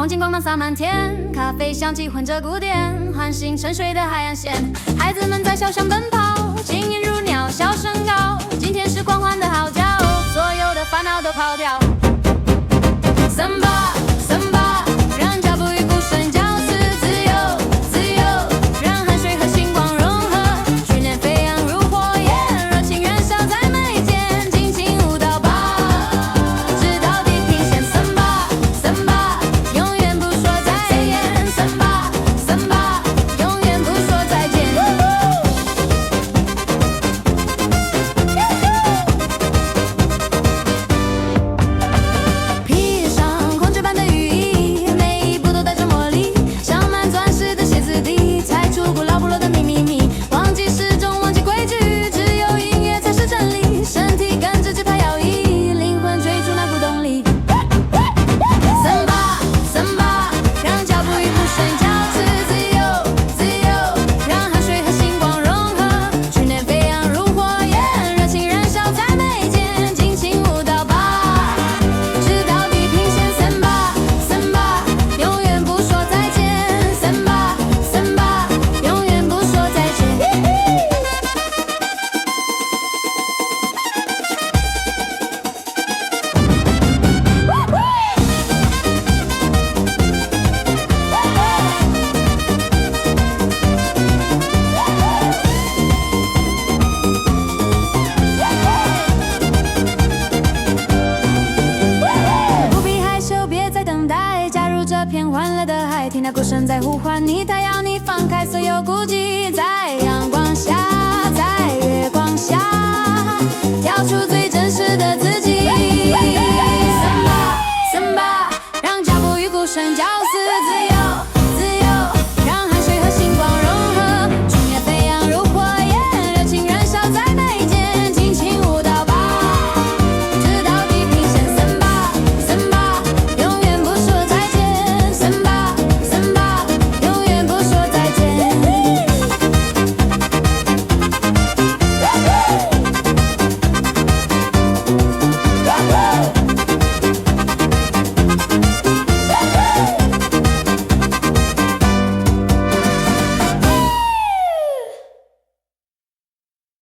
黄金光芒洒满天，咖啡香气混着古典，唤醒沉睡的海岸线。孩子们在小巷奔跑，轻音如鸟，笑声高。今天是狂欢的号角，所有的烦恼都抛掉。Samba Samba， 让脚步与鼓声交织，自由自由，让汗水和星光融合，训练飞扬如火焰，热情燃烧在眉间，尽情舞蹈吧，直到地平线。Samba Samba， 永远不说再见。Samba Samba， 永远不说再见。披上空雀般的羽翼，每一步都带着魔力，镶满钻石的鞋子底，踩出古老部落的秘密。忘记时钟，忘记规矩，只有音乐才是真理。身体跟着节拍摇曳，灵魂追逐那股动力。Samba Samba， 让脚步与鼓声交织，自由自由，让汗水和星光融合，训练飞扬如火焰，热情燃烧在眉间，尽情舞蹈吧，直到地平线。Samba Samba， 永远不说再见。Samba Samba， 永远不说再见。不必害羞，别再等待，加入这片欢乐的海，听那鼓声在呼唤你，它要你放开所有顾忌，在阳光下。